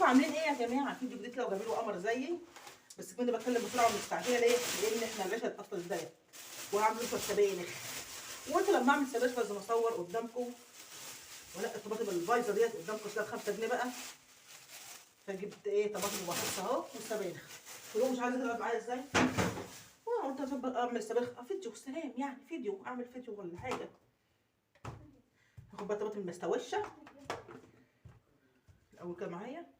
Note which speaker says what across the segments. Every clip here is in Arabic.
Speaker 1: عاملين ايه يا جماعه؟ فيديو جديد كده وجميل وقمر زيي، بس كنت بتكلم بسرعه ومستعجله ليه؟ لان احنا العيشه هتقفل ازاي وهعمل لكم السبانخ، وقلت لما اعمل سبانخ لازم اصور قدامكم وانقي الطماطم البايظه ديت قدامكم كده ب5 جنيه بقى. فجبت ايه طماطم وبطاطس اهو والسبانخ. كلهم مش عايزه تقعد معايا ازاي؟ قلت اظبط اعمل سبانخ فيديو سلام، يعني فيديو اعمل فيديو ولا حاجه. هاخد بقى الطماطم المستوشه الاول كده معايا.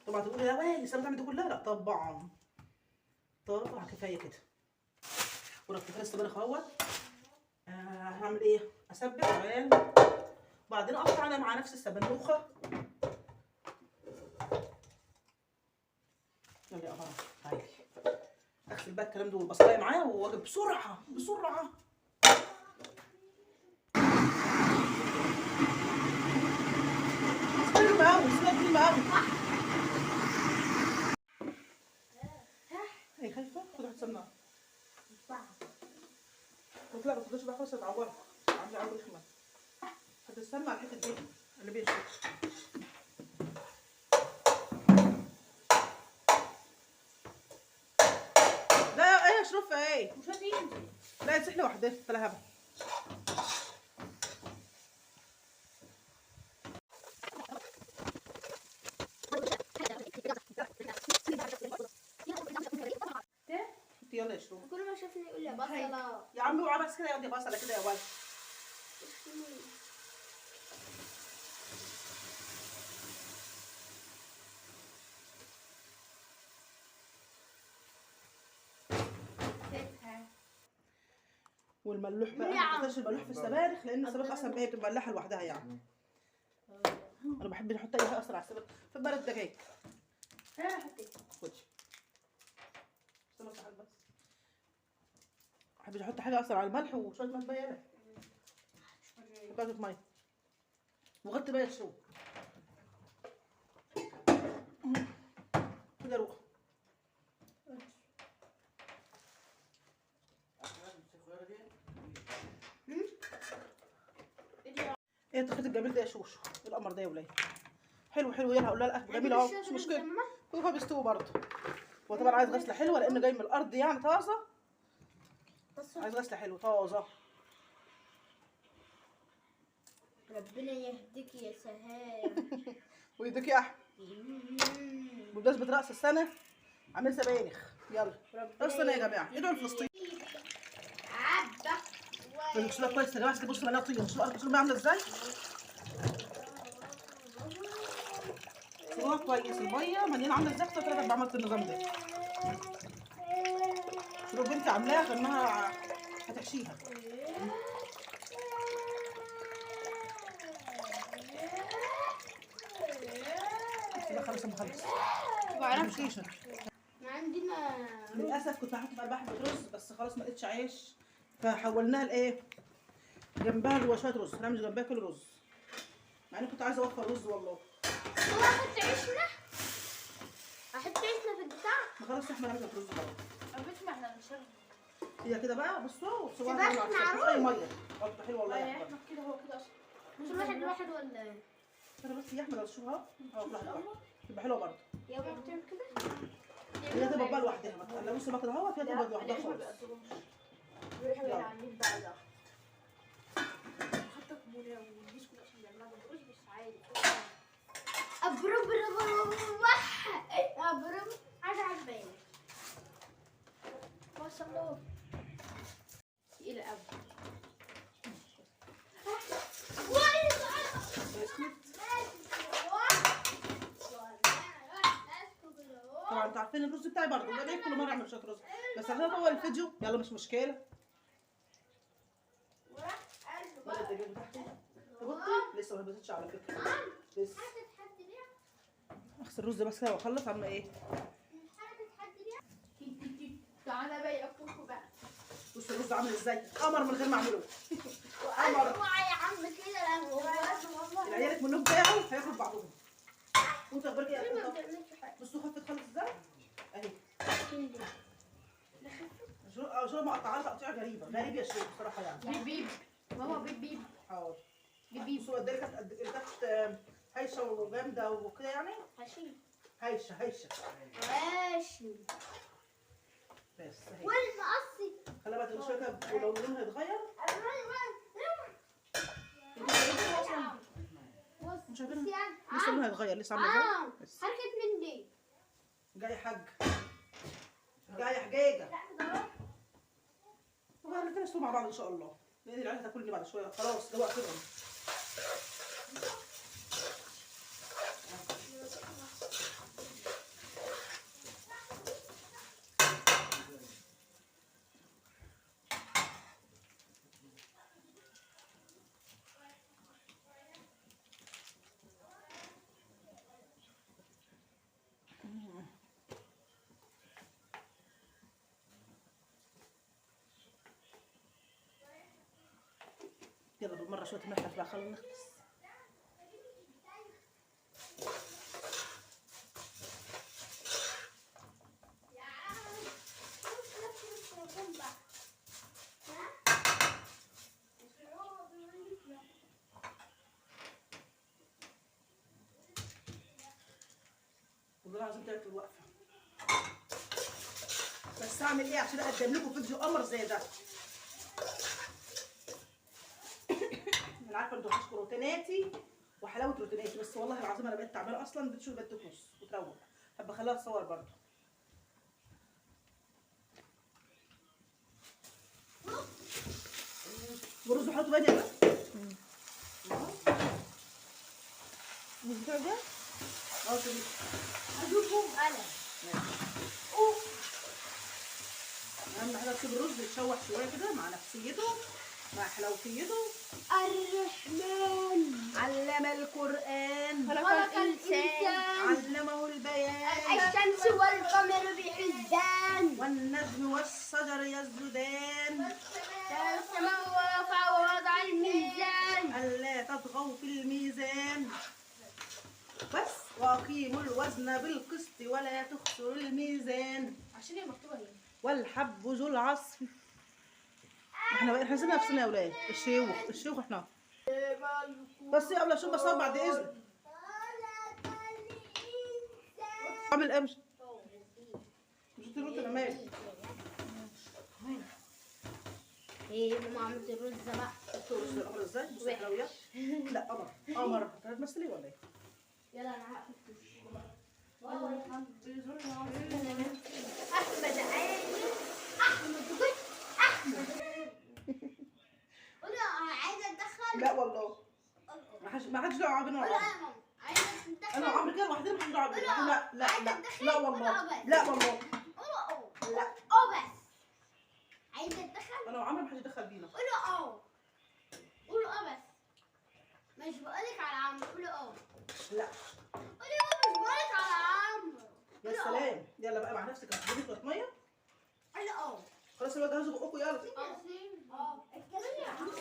Speaker 1: طبعا تقولي لا ويلي لسه بتعمل دي كلها؟ لا طبعا كفايه كده. ورحت فارس السبانخ اهوت. هعمل ايه؟ اسبك عيال وبعدين اقطع انا مع نفس السبانخه. يلا يا قمر تعالي اغسل بقى الكلام ده والبصلايه معايا واجي بسرعه بسرعه. كلمه قوي كلمه قوي. هي خايفه؟ خد واحد سمنه. قلت لا ما تاخدش بقى خلاص هتعورك. عامله اول رخمه. هتستنى على الحته دي اللي بيشوف. لا ايه اشرف ايه؟
Speaker 2: مش هتيجي.
Speaker 1: لا تسحلي واحده طلع هبل. يلا يا شروق.
Speaker 2: كل ما شافني يقول لي بصله.
Speaker 1: يا عمي اوعى بس كده يا ودي بصله كده يا ولد. والملوح بقى ما تحطش الملوح في السبانخ لان السبانخ اصلا هي بتبقى ملحه لوحدها يعني. انا بحب احط اي حاجه اصلا على السبانخ في البلد دجاج.
Speaker 2: انا حطيت.
Speaker 1: خدي. بس ما بحبش احط حاجه اصلا على الملح وشويه ملح بقى. كوبايه ميه وغطي بقى الشو كده روح. ايه التخيط الجميل ده يا شوشو؟ ايه القمر ده يا ولاد؟ حلو يلا هقول لها لا جميل اهو مش مشكله. هو بيستوي برضه. هو طبعا عايز غسله حلوه لانه جاي من الارض يعني طازه. عايز غسله حلوه طازه.
Speaker 2: ربنا يهديك يا سهام.
Speaker 1: ويديك يا احمد. بمناسبه راس السنه عامل سبانخ. يلا راس السنه يا جماعه ادعوا لفلسطين. بصوا كويس يا جماعه بصوا مليانه طين. بصوا عامله ازاي؟ بصوا كويس الميه مليانه عامله ازاي. كنت عملت النظام ده. شوفوا بنتي عاملاها كانها هتحشيها. خلاص ما خلص. ما عرفتش.
Speaker 2: عندنا
Speaker 1: للاسف كنت هحط في قلبها حبه رز بس خلاص ما لقيتش عيش فحولناها لايه؟ جنبها اللي هو شويه رز. انا مش جنبها كل رز مع اني كنت عايزه اوفر رز والله.
Speaker 2: هو احط عيشنا؟ احط عيشنا في البتاع؟
Speaker 1: ما خلاص احنا عملنا رز بقى.
Speaker 2: قبل ما احنا نشرب
Speaker 1: هي كده بقى بصوا
Speaker 2: سباحة مع
Speaker 1: اي ميه برضه حلوه والله يا احمد.
Speaker 2: كده هو كده اصلا مش واحد ولا ايه؟
Speaker 1: انا بس يا احمد اشوفها اهو واحده تبقى حلوه برضه.
Speaker 2: يا ماما بتعمل كده؟
Speaker 1: هي تبقى بقى لوحدها انا بصوا بقى كده اهوت هي تبقى لوحدها خالص.
Speaker 2: روحوا عاملين بعضها. حتى كمونه والبسكوت عشان يعملها بالبروش بس عادي. ابرب عايزه عجباني. ما شاء الله. تقيلة قوي.
Speaker 1: طبعا انتوا عارفين الرز بتاعي برضه ده بيه كل مره اعمل شويه رز بس عشان هو الفيديو يلا مش مشكله. ولا الدجاج بتاعتي بصي لسه ما هبطتش على فكره لسه. اغسل الرز بس كده واخلص عامله ايه؟
Speaker 2: تعالى بقى ياكلكوا بقى.
Speaker 1: بصوا الرز عامل ازاي؟ قمر من غير ما اعمله.
Speaker 2: قمر يا عم كده.
Speaker 1: العيال منهم بتاعه هياكلوا بعضهم. وانتوا اخبارك ايه يا اخوات؟ بصوا خفت خالص ازاي؟ اهي. شو مقطعها تقطيع غريبه غريب يا شيخ بصراحه يعني.
Speaker 2: بيب جبيب.
Speaker 1: بصوا قد ايه اللي كانت هايشه وجامده وكده يعني.
Speaker 2: هشيل.
Speaker 1: هايشه
Speaker 2: ماشي.
Speaker 1: بس اهي.
Speaker 2: والمقص.
Speaker 1: خليها بقى تغلي شويه كده ولو لونها يتغير.
Speaker 2: بص
Speaker 1: مش عارفين.
Speaker 2: بص يعني.
Speaker 1: لسه لونها هيتغير لسه عامله ازاي. بس
Speaker 2: حركة من دي.
Speaker 1: جاي حاج. جاي حجيجه. وهنبتدي نسلق مع بعض ان شاء الله. لان العيال هتاكلني بعد شويه خلاص ده وقتهم. يلا بالمره شويه الملح بقى خلينا نخلص. والله العظيم تعبت الوقفه. بس اعمل ايه عشان اقدم لكم فيديو قمر زي ده. انا عارفه انتوا بتشكروا روتيناتي وحلاوه روتيناتي، بس والله العظيم انا بقيت تعبانه اصلا. بتشوف بقت تكنس وتروق. طب بخليها تصور برضه. ورز وحطه بقى ده. مش بتاع ده؟ اه كده.
Speaker 2: هجيبهم انا.
Speaker 1: اهم حاجه تسيب الرز يتشوح شويه كده مع نفسيته مع حلاوتيته.
Speaker 2: الرحمن
Speaker 1: علم القرآن
Speaker 2: خلق الإنسان
Speaker 1: علمه البيان
Speaker 2: الشمس والقمر بحسبان
Speaker 1: والنجم والشجر يسجدان
Speaker 2: السماء ورفع ووضع الميزان
Speaker 1: ألا تطغوا في الميزان بس وأقيموا الوزن بالقسط ولا تخسروا الميزان
Speaker 2: عشان هي مكتوبة هنا.
Speaker 1: والحب ذو العصف. احنا سيبنا نفسنا يا ولاد. الشيوخ احنا بس يا قبل اشوف بصور بعد اذنك. اعمل ايه؟ مش تروح انا مالي.
Speaker 2: ايه ماما عملت الرز بقى.
Speaker 1: الرز القمر ازاي؟ بصي الحلويات. لا قمر انت هتمثلي ولا ايه؟
Speaker 2: يلا انا هقفل. احمد عادي احمد قولي عايزه اتدخل.
Speaker 1: لا والله ما حدش دعوه بينا ولا
Speaker 2: انا عايزه اتدخل.
Speaker 1: انا وعمرو كده لوحدنا مش دعوه بينا. لا لا لا
Speaker 2: اتدخل.
Speaker 1: لا والله لا والله
Speaker 2: قولوا
Speaker 1: لا
Speaker 2: بس عايزه اتدخل.
Speaker 1: انا وعمرو ما حدش يدخل بينا.
Speaker 2: قولوا بس مش بقولك على عمرو. قولوا
Speaker 1: لا
Speaker 2: قولي مش بقولك على عمرو.
Speaker 1: يا سلام. يلا بقى مع نفسك هتجيبي شويه ميه.
Speaker 2: قولوا
Speaker 1: خلاص يلا جهزوا بقكم يلا.
Speaker 2: اتكلمي يا عمرو.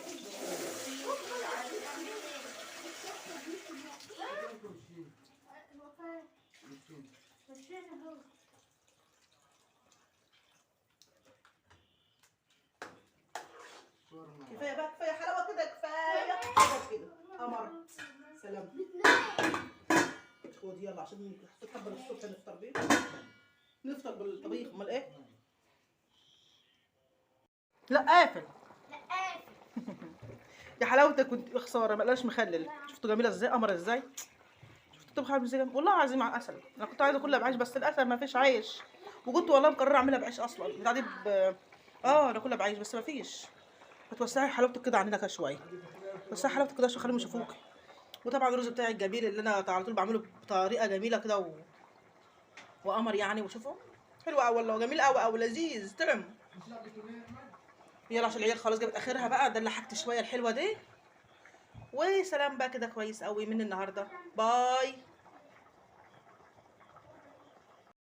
Speaker 1: كفايه بقى كفايه حلاوه كده كفايه كده قمر. سلام. خد يلا عشان تتحضر الصبح نفطر بيه. نفطر بالطبيخ امال ايه؟ لا قافل. يا حلاوتك كنت خساره مقلاش مخلل. شفتوا جميله ازاي قمر ازاي؟ شفتوا طبخه عامله ازاي والله العظيم مع عسل. انا كنت عايزه اكلها بعيش بس للاسف ما فيش عيش. وكنت والله مقرره اعملها بعيش اصلا بتاع دي ناكلها بعيش بس ما فيش. هتوسعي حلاوتك كده عننا كده شويه. وسعي حلاوتك كده عشان خليهم يشوفوك. وطبعا الرز بتاعي الجميل اللي انا على طول بعمله بطريقه جميله كده وقمر يعني. وشوفوا حلو قوي والله جميل قوي لذيذ طعم. يلا عشان العيال خلاص جابت اخرها بقى. ده اللي حكت شويه الحلوه دي. وسلام بقى كده كويس قوي من النهارده. باي.